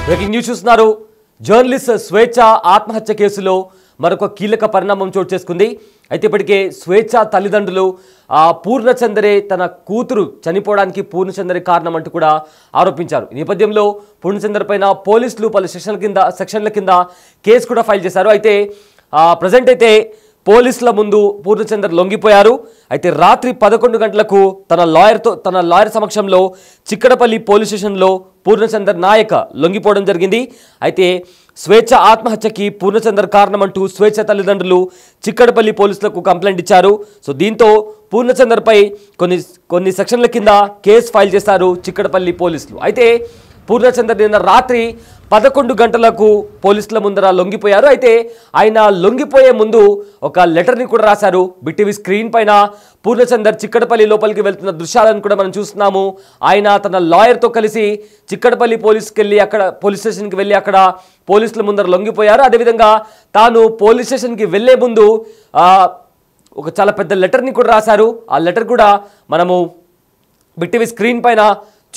Breaking news చూస్తున్నారు. Journalist స్వేచ్ఛ ఆత్మహత్య కేసులో మరొక కీలక పరిణామం చోటు చేసుకుంది. అయితే ఇప్పటికే స్వేచ్ఛ తల్లిదండ్రులు పూర్ణచందరే తన కూతురు చనిపోవడానికి పూర్ణచందరే కారణం అంటూ కూడా ఆరోపించారు. ఈ నేపథ్యంలో పూర్ణచందర్ పైన పోలీసులు పలు సెక్షన్ల కింద కేసు కూడా ఫైల్ చేశారు. అయితే ప్రజెంట్ అయితే పోలీసుల ముందు పూర్ణచందర్ లొంగిపోయారు. అయితే రాత్రి 11 గంటలకు తన లాయర్ సమక్షంలో చిక్కడపల్లి పోలీస్ స్టేషన్లో పూర్ణచందర్ నాయక్ లొంగిపోవడం జరిగింది. అయితే స్వేచ్ఛ ఆత్మహత్యకి పూర్ణచందర్ కారణమంటూ స్వేచ్ఛ తల్లిదండ్రులు చిక్కడపల్లి పోలీసులకు కంప్లైంట్ ఇచ్చారు. సో దీంతో పూర్ణచందర్పై కొన్ని సెక్షన్ల కింద కేసు ఫైల్ చేశారు చిక్కడపల్లి పోలీసులు. అయితే పూర్ణచందర్ నిన్న రాత్రి 11 గంటలకు పోలీసుల ముందర లొంగిపోయారు. అయితే ఆయన లొంగిపోయే ముందు ఒక లెటర్ని కూడా రాశారు. బిటీవీ స్క్రీన్ పైన పూర్ణచందర్ చిక్కడపల్లి లోపలికి వెళ్తున్న దృశ్యాలను కూడా మనం చూస్తున్నాము. ఆయన తన లాయర్తో కలిసి చిక్కడపల్లి పోలీస్ స్టేషన్కి వెళ్ళి అక్కడ పోలీసుల ముందర లొంగిపోయారు. అదేవిధంగా తాను పోలీస్ స్టేషన్కి వెళ్లే ముందు ఒక చాలా పెద్ద లెటర్ని కూడా రాశారు. ఆ లెటర్ కూడా మనము బిటీవీ స్క్రీన్ పైన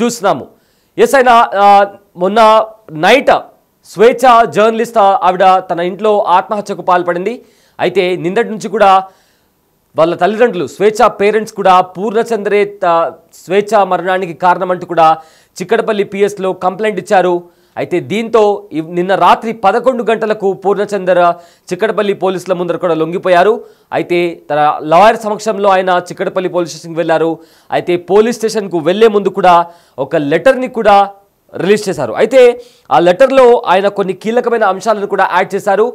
చూస్తున్నాము. ఎస్ అయినా మొన్న నైట్ స్వేచ్ఛ జర్నలిస్ట్ ఆవిడ తన ఇంట్లో ఆత్మహత్యకు పాల్పడింది. అయితే నిన్నటి నుంచి కూడా వాళ్ళ తల్లిదండ్రులు స్వేచ్ఛ పేరెంట్స్ కూడా పూర్ణచందరే స్వేచ్ఛ మరణానికి కారణమంటూ కూడా చిక్కడపల్లి పిఎస్లో కంప్లైంట్ ఇచ్చారు. అయితే దీంతో నిన్న రాత్రి 11 గంటలకు పూర్ణచందర్ చిక్కడపల్లి పోలీసుల ముందర కూడా లొంగిపోయారు. అయితే తన లాయర్ సమక్షంలో ఆయన చిక్కడపల్లి పోలీస్ స్టేషన్కి వెళ్ళారు. అయితే పోలీస్ స్టేషన్కు వెళ్లే ముందు కూడా ఒక లెటర్ని కూడా రిలీజ్ చేశారు. అయితే ఆ లెటర్లో ఆయన కొన్ని కీలకమైన అంశాలను కూడా యాడ్ చేశారు.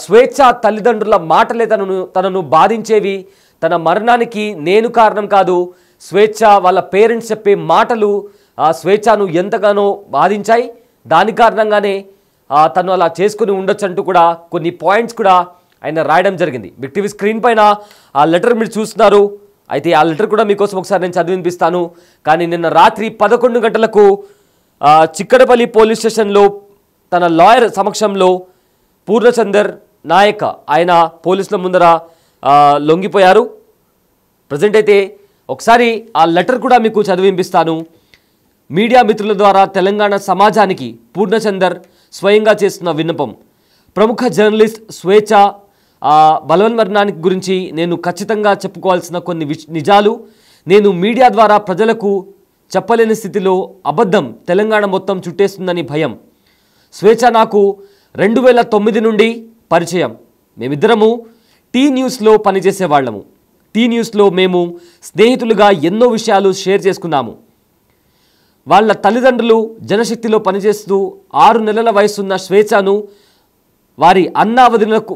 స్వేచ్ఛ తల్లిదండ్రుల మాటలే తనను బాధించేవి, తన మరణానికి నేను కారణం కాదు, స్వేచ్ఛ వాళ్ళ పేరెంట్స్ చెప్పే మాటలు స్వేచ్ఛను ఎంతగానో బాధించాయి, దాని కారణంగానే తను అలా చేసుకుని ఉండొచ్చు అంటూ కూడా కొన్ని పాయింట్స్ కూడా ఆయన రాయడం జరిగింది. బిగ్ టీవీ స్క్రీన్ పైన ఆ లెటర్ మీరు చూస్తున్నారు. అయితే ఆ లెటర్ కూడా మీకోసం ఒకసారి నేను చదివి వినిపిస్తాను. కానీ నిన్న రాత్రి 11 గంటలకు చిక్కడపల్లి పోలీస్ స్టేషన్లో తన లాయర్ సమక్షంలో పూర్ణచందర్ నాయక్ ఆయన పోలీసుల ముందర లొంగిపోయారు. ప్రజెంట్ అయితే ఒకసారి ఆ లెటర్ కూడా మీకు చదివి వినిపిస్తాను. మీడియా మిత్రుల ద్వారా తెలంగాణ సమాజానికి పూర్ణచందర్ స్వయంగా చేస్తున్న విన్నపం. ప్రముఖ జర్నలిస్ట్ స్వేచ్ఛ బలవన్మరణానికి గురించి నేను ఖచ్చితంగా చెప్పుకోవాల్సిన కొన్ని నిజాలు నేను మీడియా ద్వారా ప్రజలకు చెప్పలేని స్థితిలో అబద్ధం తెలంగాణ మొత్తం చుట్టేస్తుందని భయం. స్వేచ్ఛ నాకు 2009 నుండి పరిచయం. మేమిద్దరము టీ న్యూస్లో పనిచేసేవాళ్ళము. టీ న్యూస్లో మేము స్నేహితులుగా ఎన్నో విషయాలు షేర్ చేసుకున్నాము. వాళ్ళ తల్లిదండ్రులు జనశక్తిలో పనిచేస్తూ 6 నెలల వయసున్న స్వేచ్ఛను వారి అన్నా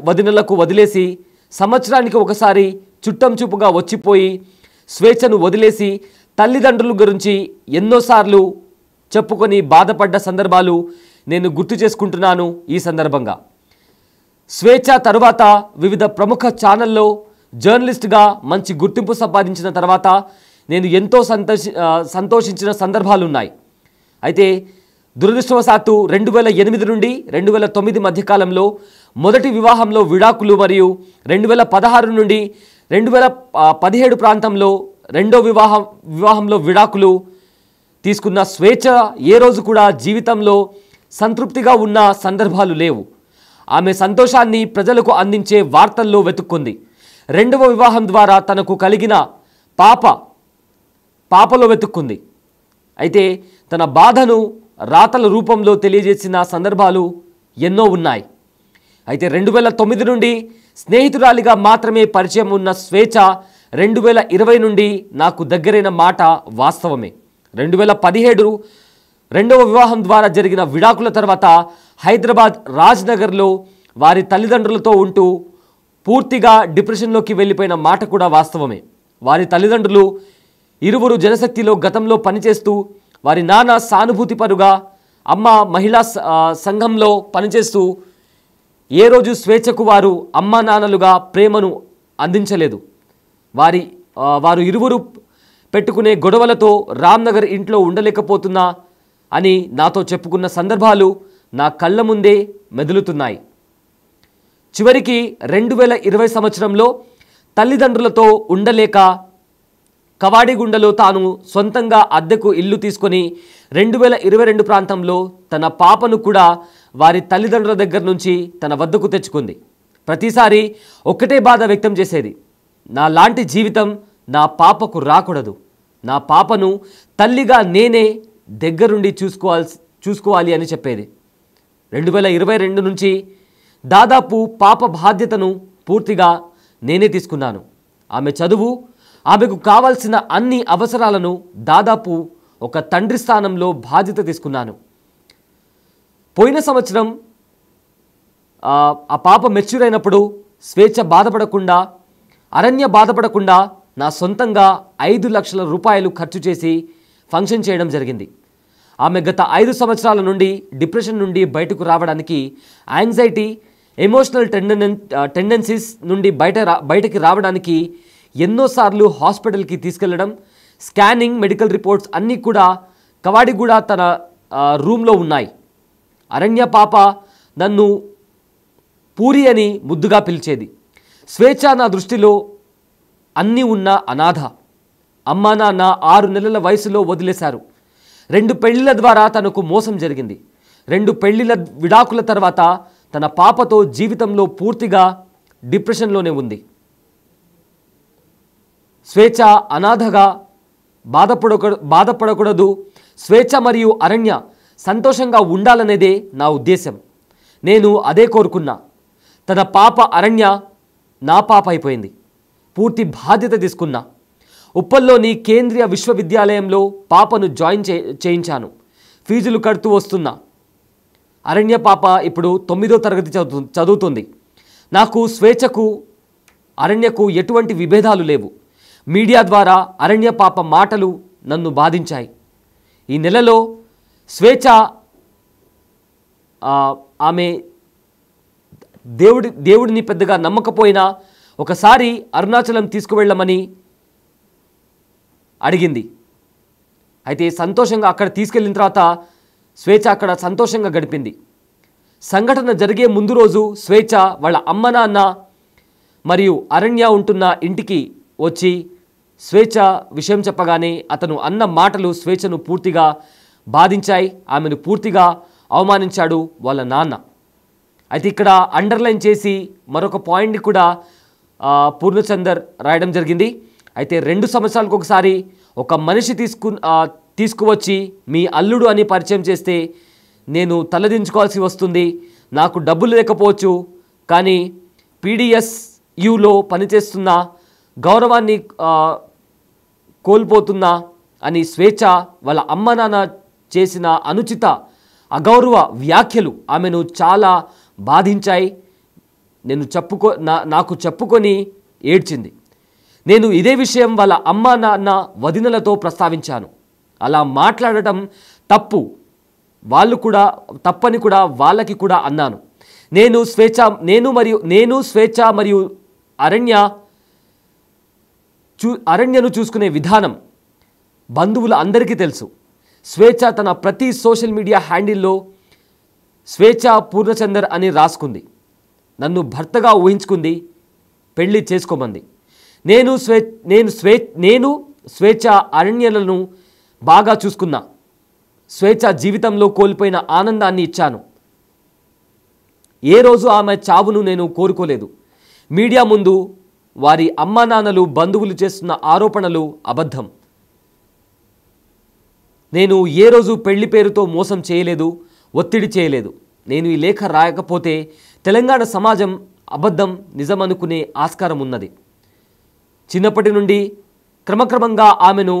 వదినలకు వదిలేసి సంవత్సరానికి ఒకసారి చుట్టం చూపుగా వచ్చిపోయి స్వేచ్ఛను వదిలేసి తల్లిదండ్రుల గురించి ఎన్నోసార్లు చెప్పుకొని బాధపడ్డ సందర్భాలు నేను గుర్తు చేసుకుంటున్నాను. ఈ సందర్భంగా స్వేచ్ఛ తరువాత వివిధ ప్రముఖ ఛానల్లో జర్నలిస్ట్గా మంచి గుర్తింపు సంపాదించిన తర్వాత నేను ఎంతో సంతోషించిన సందర్భాలు ఉన్నాయి. అయితే దురదృష్టవశాత్తు 2008 నుండి 2009 మధ్యకాలంలో మొదటి వివాహంలో విడాకులు మరియు 2016 నుండి 2017 ప్రాంతంలో రెండో వివాహంలో విడాకులు తీసుకున్న స్వేచ్ఛ ఏ రోజు కూడా జీవితంలో సంతృప్తిగా ఉన్న సందర్భాలు లేవు. ఆమె సంతోషాన్ని ప్రజలకు అందించే వార్తల్లో వెతుక్కుంది. రెండవ వివాహం ద్వారా తనకు కలిగిన పాపలో వెతుక్కుంది. అయితే తన బాధను రాతల రూపంలో తెలియజేసిన సందర్భాలు ఎన్నో ఉన్నాయి. అయితే 2009 నుండి స్నేహితురాలిగా మాత్రమే పరిచయం ఉన్న స్వేచ్ఛ 2020 నుండి నాకు దగ్గరైన మాట వాస్తవమే. 2017 రెండవ వివాహం ద్వారా జరిగిన విడాకుల తర్వాత హైదరాబాద్ రాజ్నగర్లో వారి తల్లిదండ్రులతో ఉంటూ పూర్తిగా డిప్రెషన్లోకి వెళ్ళిపోయిన మాట కూడా వాస్తవమే. వారి తల్లిదండ్రులు ఇరువురు జనశక్తిలో గతంలో పనిచేస్తూ వారి నాన్న సానుభూతిపరుగా, అమ్మ మహిళా సంఘంలో పనిచేస్తూ ఏ రోజు స్వేచ్ఛకు వారు అమ్మా నాన్నలుగా ప్రేమను అందించలేదు. వారు ఇరువురు పెట్టుకునే గొడవలతో రామ్నగర్ ఇంట్లో ఉండలేకపోతున్నా అని నాతో చెప్పుకున్న సందర్భాలు నా కళ్ళ ముందే మెదులుతున్నాయి. చివరికి 2020 సంవత్సరంలో తల్లిదండ్రులతో ఉండలేక కవాడిగుండలో తాను సొంతంగా అద్దెకు ఇల్లు తీసుకొని 2022 ప్రాంతంలో తన పాపను కూడా వారి తల్లిదండ్రుల దగ్గర నుంచి తన వద్దకు తెచ్చుకుంది. ప్రతిసారి ఒక్కటే బాధ వ్యక్తం చేసేది, నా లాంటి జీవితం నా పాపకు రాకూడదు, నా పాపను తల్లిగా నేనే దగ్గరుండి చూసుకోవాలి అని చెప్పేది. 2022 నుంచి దాదాపు పాప బాధ్యతను పూర్తిగా నేనే తీసుకున్నాను. ఆమె చదువు, ఆమెకు కావాల్సిన అన్ని అవసరాలను దాదాపు ఒక తండ్రి స్థానంలో బాధ్యత తీసుకున్నాను. పోయిన సంవత్సరం ఆ పాప మెచ్యూర్ అయినప్పుడు స్వేచ్ఛ బాధపడకుండా, అరణ్య బాధపడకుండా నా సొంతంగా 5 లక్షల రూపాయలు ఖర్చు చేసి ఫంక్షన్ చేయడం జరిగింది. ఆమె గత 5 సంవత్సరాల నుండి డిప్రెషన్ నుండి బయటకు రావడానికి, యాంగ్జైటీ, ఎమోషనల్ టెండెన్సీస్ నుండి బయటకి రావడానికి ఎన్నోసార్లు హాస్పిటల్కి తీసుకెళ్లడం, స్కానింగ్, మెడికల్ రిపోర్ట్స్ అన్నీ కూడా కవాడిగూడ తన రూమ్లో ఉన్నాయి. అరణ్య పాప నన్ను పూరి అని ముద్దుగా పిలిచేది. స్వేచ్ఛ నా దృష్టిలో అన్నీ ఉన్న అనాథ. అమ్మా నాన్న 6 నెలల వయసులో వదిలేశారు. 2 పెళ్లిల ద్వారా తనకు మోసం జరిగింది. 2 పెళ్లిల విడాకుల తర్వాత తన పాపతో జీవితంలో పూర్తిగా డిప్రెషన్లోనే ఉంది. స్వేచ్ఛ అనాథగా బాధపడకూడదు. స్వేచ్ఛ మరియు అరణ్య సంతోషంగా ఉండాలనేదే నా ఉద్దేశం. నేను అదే కోరుకున్నా. తన పాప అరణ్య నా పాప అయిపోయింది. పూర్తి బాధ్యత తీసుకున్నా. ఉప్పల్లోని కేంద్రీయ విశ్వవిద్యాలయంలో పాపను జాయిన్ చేయించాను. ఫీజులు కడుతూ వస్తున్నా. అరణ్య పాప ఇప్పుడు 9వ తరగతి చదువుతుంది. నాకు స్వేచ్ఛకు అరణ్యకు ఎటువంటి విభేదాలు లేవు. మీడియా ద్వారా అరణ్య పాప మాటలు నన్ను బాధించాయి. ఈ నెలలో స్వేచ్ఛ ఆమె దేవుడిని పెద్దగా నమ్మకపోయినా ఒకసారి అరుణాచలం తీసుకువెళ్ళమని అడిగింది. అయితే సంతోషంగా అక్కడ తీసుకెళ్ళిన తర్వాత స్వేచ్ఛ అక్కడ సంతోషంగా గడిపింది. సంఘటన జరిగే ముందు రోజు స్వేచ్ఛ వాళ్ళ అమ్మ నాన్న మరియు అరణ్య ఉంటున్న ఇంటికి వచ్చి స్వేచ్ఛ విషయం చెప్పగానే అతను అన్న మాటలు స్వేచ్ఛను పూర్తిగా బాధించాయి. ఆమెను పూర్తిగా అవమానించాడు వాళ్ళ నాన్న. అయితే ఇక్కడ అండర్లైన్ చేసి మరొక పాయింట్ని కూడా పూర్ణచందర్ రాయడం జరిగింది. అయితే 2 సంవత్సరాలకు ఒకసారి ఒక మనిషి తీసుకువచ్చి మీ అల్లుడు అని పరిచయం చేస్తే నేను తలదించుకోవాల్సి వస్తుంది. నాకు డబ్బులు లేకపోవచ్చు, కానీ PDSUలో పనిచేస్తున్న గౌరవాన్ని కోల్పోతున్నా అని స్వేచ్ఛ వాళ్ళ అమ్మ నాన్న చేసిన అనుచిత అగౌరవ వ్యాఖ్యలు ఆమెను చాలా బాధించాయి. నాకు చెప్పుకొని ఏడ్చింది. నేను ఇదే విషయం వాళ్ళ అమ్మ నాన్న వదినలతో ప్రస్తావించాను. అలా మాట్లాడటం తప్పు, వాళ్ళు కూడా తప్పని కూడా వాళ్ళకి కూడా అన్నాను. నేను స్వేచ్ఛ మరియు అరణ్యను చూసుకునే విధానం బంధువులు అందరికీ తెలుసు. స్వేచ్ఛ తన ప్రతి సోషల్ మీడియా హ్యాండిల్లో స్వేచ్ఛ పూర్ణచందర్ అని రాసుకుంది. నన్ను భర్తగా ఊహించుకుంది, పెళ్లి చేసుకోమంది. నేను స్వేచ్ఛ అరణ్యలను బాగా చూసుకున్నా. స్వేచ్ఛ జీవితంలో కోల్పోయిన ఆనందాన్ని ఇచ్చాను. ఏ రోజు ఆమె చావును నేను కోరుకోలేదు. మీడియా ముందు వారి అమ్మా నాన్నలు బంధువులు చేస్తున్న ఆరోపణలు అబద్ధం. నేను ఏ రోజు పెళ్లి పేరుతో మోసం చేయలేదు, ఒత్తిడి చేయలేదు. నేను ఈ లేఖ రాయకపోతే తెలంగాణ సమాజం అబద్ధం నిజమనుకునే ఆస్కారం ఉన్నది. చిన్నప్పటి నుండి క్రమక్రమంగా ఆమెను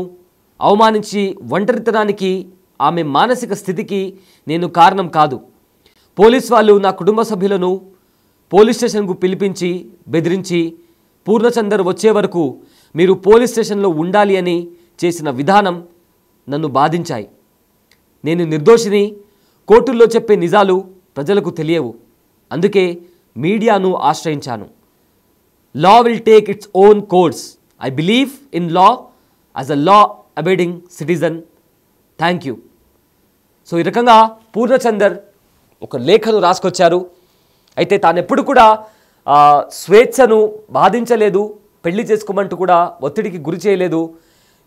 అవమానించి ఒంటరితనానికి, ఆమె మానసిక స్థితికి నేను కారణం కాదు. పోలీస్ వాళ్ళు నా కుటుంబ సభ్యులను పోలీస్ స్టేషన్కు పిలిపించి బెదిరించి పూర్ణచందర్ వచ్చే వరకు మీరు పోలీస్ స్టేషన్లో ఉండాలి అని చేసిన విధానం నన్ను బాధించాయి. నేను నిర్దోషిని. కోర్టుల్లో చెప్పే నిజాలు ప్రజలకు తెలియవు. అందుకే మీడియాను ఆశ్రయించాను. Law will take its own course. I believe in law as a law abiding citizen. Thank you. So ఈ రకంగా పూర్ణచందర్ ఒక లేఖను రాసుకొచ్చారు. అయితే తాను ఎప్పుడు కూడా స్వేచ్ఛను బాధించలేదు, పెళ్లి చేసుకోమంటూ కూడా ఒత్తిడికి గురి చేయలేదు.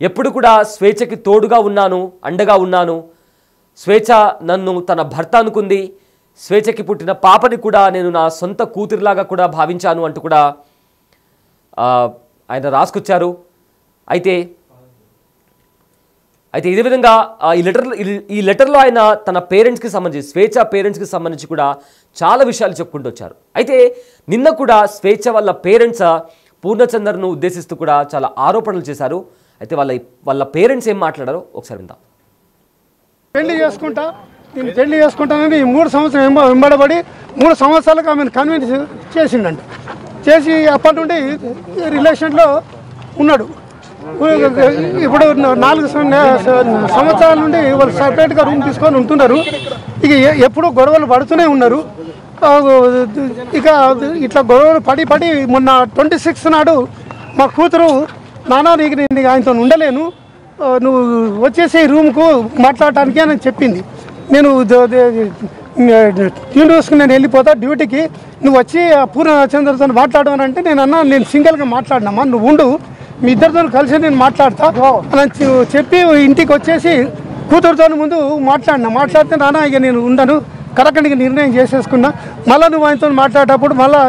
ఎప్పుడు కూడా స్వేచ్ఛకి తోడుగా ఉన్నాను, అండగా ఉన్నాను. స్వేచ్ఛ నన్ను తన భర్త అనుకుంది. స్వేచ్ఛకి పుట్టిన పాపని కూడా నేను నా సొంత కూతురిలాగా కూడా భావించాను అంటూ కూడా ఆయన రాసుకొచ్చారు. అయితే ఇదే విధంగా ఈ లెటర్లో ఆయన తన పేరెంట్స్కి సంబంధించి, స్వేచ్ఛ పేరెంట్స్కి సంబంధించి కూడా చాలా విషయాలు చెప్పుకుంటూ వచ్చారు. అయితే నిన్న కూడా స్వేచ్ఛ వాళ్ళ పేరెంట్స్ పూర్ణచందర్ను ఉద్దేశిస్తూ కూడా చాలా ఆరోపణలు చేశారు. అయితే వాళ్ళ పేరెంట్స్ ఏం మాట్లాడారో ఒకసారి విందాం. పెళ్లి చేసుకుంటానని 3 సంవత్సరాలు వెంబడబడి 3 సంవత్సరాలకు ఆమెను కన్విన్స్ చేసిండంట. చేసి అప్పటి నుండి రిలేషన్లో ఉన్నాడు. ఇప్పుడు 4 సంవత్సరాల నుండి వాళ్ళు సపరేట్గా రూమ్ తీసుకొని ఉంటున్నారు. ఇక ఎప్పుడూ గొడవలు పడుతూనే ఉన్నారు. ఇక ఇట్లా గొడవలు పడి మొన్న 26 నాడు మా కూతురు, నాన్న నీకు నేను ఆయనతో ఉండలేను, నువ్వు వచ్చేసి రూమ్కు మాట్లాడటానికి అని చెప్పింది. నేను ట్యూన్ చూసుకుని నేను వెళ్ళిపోతా డ్యూటీకి, నువ్వు వచ్చి పూర్ణచంద్రతో మాట్లాడమని అంటే నేను సింగిల్గా మాట్లాడినామా, నువ్వు ఉండు, మీ ఇద్దరితో కలిసి నేను మాట్లాడతా అని చెప్పి ఇంటికి వచ్చేసి కూతురుతో ముందు మాట్లాడితే నాన్న ఇక నేను ఉండను, కరెక్ట్గా నిర్ణయం చేసేసుకున్నా, మళ్ళీ నువ్వు ఆయనతో మాట్లాడేటప్పుడు మళ్ళీ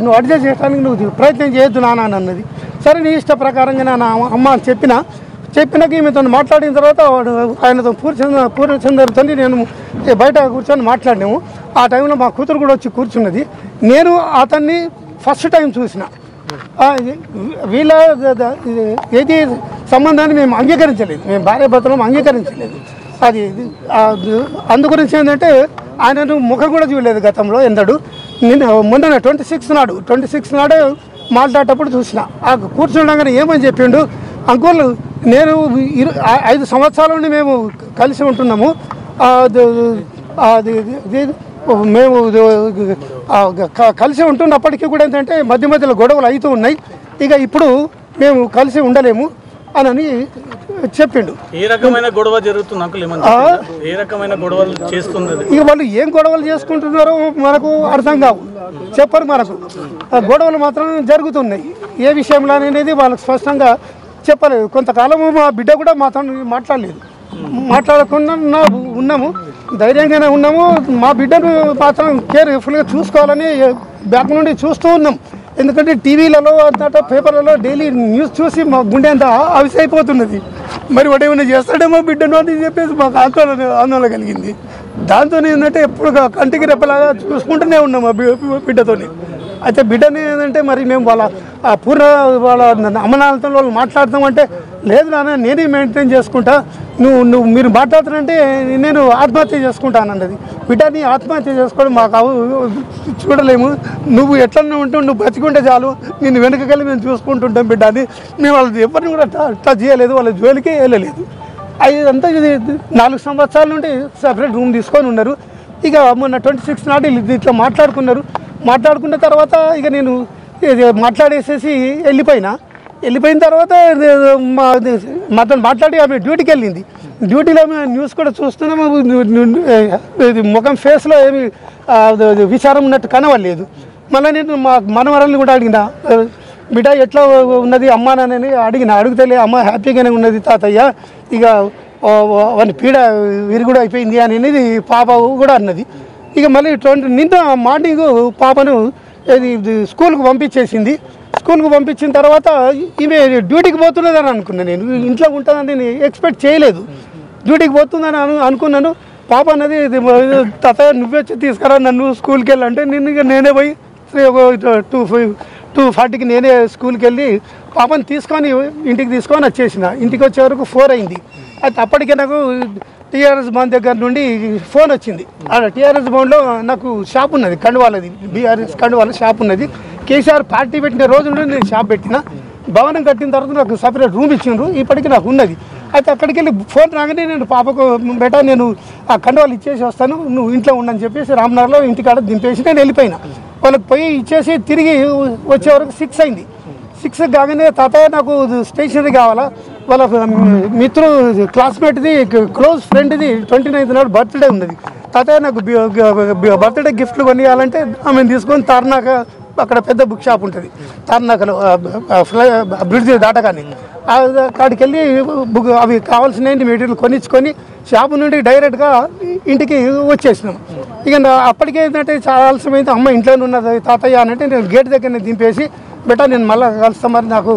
నువ్వు అడ్జస్ట్ చేయడానికి నువ్వు ప్రయత్నం చేయొద్దు నాన్న అని అన్నది. సరే నీ ఇష్ట ప్రకారంగా నా అమ్మ అని చెప్పినాక ఈమెతో మాట్లాడిన తర్వాత ఆయనతో పూర్ణచంద్రతో నేను బయట కూర్చొని మాట్లాడినాము. ఆ టైంలో మా కూతురు కూడా వచ్చి కూర్చున్నది. నేను అతన్ని ఫస్ట్ టైం చూసిన. వీళ్ళ ఏది సంబంధాన్ని మేము అంగీకరించలేదు, మేము భార్యాభర్తలను అంగీకరించలేదు. అది అందుగురించి ఏంటంటే ఆయనను ముఖం కూడా చూడలేదు గతంలో ఎన్నడు. మొన్న 26 నాడే మాట్లాడేటప్పుడు చూసిన. కూర్చుండగానే ఏమని చెప్పిండు, అంకుల్ నేను 5 సంవత్సరాల నుండి మేము కలిసి ఉంటున్నాము, మేము కలిసి ఉంటున్నప్పటికీ కూడా ఏంటంటే మధ్యలో గొడవలు అవుతూ ఉన్నాయి, ఇక ఇప్పుడు మేము కలిసి ఉండలేము అని చెప్పిండు. ఏ రకమైన గొడవ జరుగుతుంది అంకుల్? ఏ రకమైన గొడవలు చేస్తున్నది? ఇక వాళ్ళు ఏం గొడవలు చేసుకుంటున్నారో మనకు అర్థం కావు, చెప్పరు మనకు. గొడవలు మాత్రం జరుగుతున్నాయి. ఏ విషయంలో అనేది వాళ్ళకి స్పష్టంగా చెప్పలేదు. కొంతకాలము మా బిడ్డ కూడా మాతో మాట్లాడకుండా ఉన్నాము, ధైర్యంగానే ఉన్నాము. మా బిడ్డను మాత్రం కేర్ఫుల్గా చూసుకోవాలని బ్యాక్ నుండి చూస్తూ ఉన్నాం. ఎందుకంటే టీవీలలో అంతటా పేపర్లలో డైలీ న్యూస్ చూసి మా గుండె అంతా అవిసైపోతున్నది. మరి వాడు ఏమైనా చేస్తాడేమో బిడ్డను అని చెప్పేసి మాకు ఆందోళన కలిగింది. దాంతో ఏంటంటే ఎప్పుడు కంటికి రెప్పలాగా చూసుకుంటూనే ఉన్నాం మా బిడ్డతో. అయితే బిడ్డని ఏంటంటే మరి మేము వాళ్ళ వాళ్ళ అమ్మనాలతో వాళ్ళు మాట్లాడతామంటే లేదు నాన్న నేనే మెయింటైన్ చేసుకుంటా, మీరు మాట్లాడుతానంటే నేను ఆత్మహత్య చేసుకుంటాను అన్నది. బిడ్డని ఆత్మహత్య చేసుకోవడం మాకు చూడలేము, నువ్వు ఎట్లనే ఉంటే నువ్వు బతికుంటే చాలు, నేను వెనుకకెళ్ళి మేము చూసుకుంటుంటాం బిడ్డని. మేము వాళ్ళది ఎవరిని కూడా టచ్ చేయలేదు, వాళ్ళ జోలికి వెళ్ళలేదు. అదంతా ఇది 4 సంవత్సరాల నుండి సపరేట్ రూమ్ తీసుకొని ఉన్నారు. ఇక మొన్న 26 నాడు ఇట్లా మాట్లాడుకున్న తర్వాత ఇక నేను మాట్లాడేసేసి వెళ్ళిపోయిన తర్వాత మాతో మాట్లాడి ఆమె డ్యూటీకి వెళ్ళింది. డ్యూటీలో మేము న్యూస్ కూడా చూస్తున్నాము, ముఖం ఫేస్లో ఏమి విచారం ఉన్నట్టు కనవలేదు. మళ్ళీ నేను మా మనవరాలను కూడా అడిగిన, బిడ్డ ఎట్లా ఉన్నది అమ్మా నాన్నని అడిగితే అమ్మ హ్యాపీగానే ఉన్నది తాతయ్య, ఇక వాని పీడ విరుగుడు అయిపోయింది అనేది పాప కూడా అన్నది. ఇక మళ్ళీ నిన్న మార్నింగ్ పాపను స్కూల్కి పంపించేసింది. స్కూల్కి పంపించిన తర్వాత ఈమె డ్యూటీకి పోతున్నదని అనుకున్నాను. నేను ఇంట్లో ఉంటుందని నేను ఎక్స్పెక్ట్ చేయలేదు. డ్యూటీకి పోతుందని అనుకున్నాను. పాప అన్నది తాతయ్య నువ్వే వచ్చి తీసుకురా నన్ను స్కూల్కి వెళ్ళంటే నేనే పోయి 2:40కి నేనే స్కూల్కి వెళ్ళి పాపని ఇంటికి తీసుకొని వచ్చేసిన. ఇంటికి వచ్చే వరకు 4 అయింది. అయితే అప్పటికే నాకు టీఆర్ఎస్ భవన్ దగ్గర నుండి ఫోన్ వచ్చింది. టీఆర్ఎస్ భవన్లో నాకు షాప్ ఉన్నది, కండువాలది, బీఆర్ఎస్ కండువాల షాప్ ఉన్నది. కేసీఆర్ పార్టీ పెట్టిన రోజు నుండి నేను షాప్ పెట్టిన. భవనం కట్టిన తర్వాత నాకు సపరేట్ రూమ్ ఇచ్చిండ్రు, ఇప్పటికీ నాకు ఉన్నది. అయితే అక్కడికి వెళ్ళి ఫోన్ రాగానే నేను పాపకు బేటా నేను ఆ కండువాలు ఇచ్చేసి వస్తాను, నువ్వు ఇంట్లో ఉండని చెప్పేసి రామ్నగర్లో ఇంటికాడ దింపేసి నేను వెళ్ళిపోయినా. వాళ్ళకి పోయి ఇచ్చేసి తిరిగి వచ్చే వరకు 6 అయింది. 6 కాగానే తాతయ్య నాకు స్టేషనరీ కావాలా, వాళ్ళ క్లాస్మేట్ది క్లోజ్ ఫ్రెండ్ది 29th నాడు బర్త్డే ఉన్నది, తాతయ్య నాకు బర్త్డే గిఫ్ట్లు కొనియాలంటే ఆమెను తీసుకొని తార్నాక అక్కడ పెద్ద బుక్ షాప్ ఉంటుంది తార్నాకలో బ్రిడ్జ్ దాటగానే అక్కడికి వెళ్ళి అవి కావాల్సిన మెటీరియల్ కొనిచ్చుకొని షాపు నుండి డైరెక్ట్గా ఇంటికి వచ్చేసినాం. ఇక అప్పటికే ఏంటంటే చాలా ఆలస్యమైంది. అమ్మ ఇంట్లోనే ఉన్నది తాతయ్య అని అంటే నేను గేట్ దగ్గర దింపేసి బెటా నేను మళ్ళీ కలుస్తాను, మరి నాకు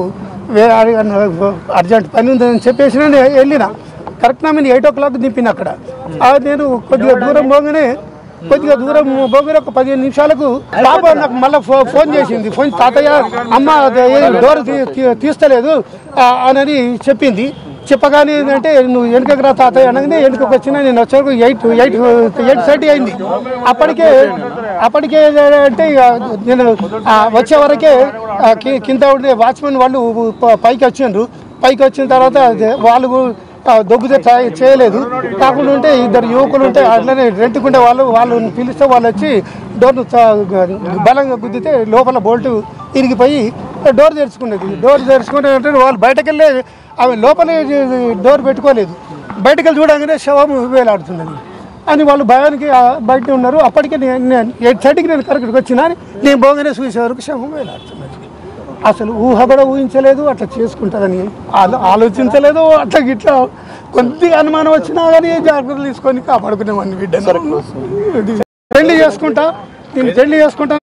అర్జెంట్ పని ఉందని చెప్పేసి నేను వెళ్ళిన. కరెక్ట్గా నేను 8 o'clock దింపిన అక్కడ. నేను కొద్దిగా దూరం పోగానే ఒక 15 నిమిషాలకు పాప నాకు మళ్ళీ ఫోన్ చేసింది. ఫోన్ తాతయ్య అమ్మ డోర్ తీస్తలేదు అని చెప్పింది. చెప్పగానే ఏంటంటే నువ్వు వెనుకకు రా తాతయ్య అనగానే వెనుకకు వచ్చినా నేను వచ్చేవరకు 8:30 అయింది. అప్పటికే అంటే నేను వచ్చే వరకే కింద ఉండే వాచ్మెన్ వాళ్ళు పైకి వచ్చిండ్రు. పైకి వచ్చిన తర్వాత వాళ్ళు దొబ్బితే చేయలేదు. కాకుండా ఉంటే 2 యువకులు ఉంటే అట్లనే రెంట్కుండే వాళ్ళని పిలిస్తే వాళ్ళు వచ్చి డోర్ను బలంగా గుద్దితే లోపల బోల్టు ఇరిగిపోయి డోర్ తెరుచుకునేది. డోర్ తెరుచుకునే వాళ్ళు బయటకు వెళ్ళి అవి లోపల డోర్ పెట్టుకోలేదు. బయటకు వెళ్ళి చూడగానే శవం వేలాడుతున్నది అని వాళ్ళు భయానికి బయట ఉన్నారు. అప్పటికే నేను 8:30కి నేను కరెక్ట్గా వచ్చినా నేను పోగానే చూసే వరకు శవం వేలాడుతున్నది. అసలు ఊహ కూడా ఊహించలేదు అట్లా చేసుకుంటుందని, ఆలోచించలేదు. అట్లా గిట్లా కొద్దిగా అనుమానం వచ్చినా కానీ జాగ్రత్తలు తీసుకొని కాపాడుకునేవాడిని బిడ్డను. పెళ్లి చేసుకుంటా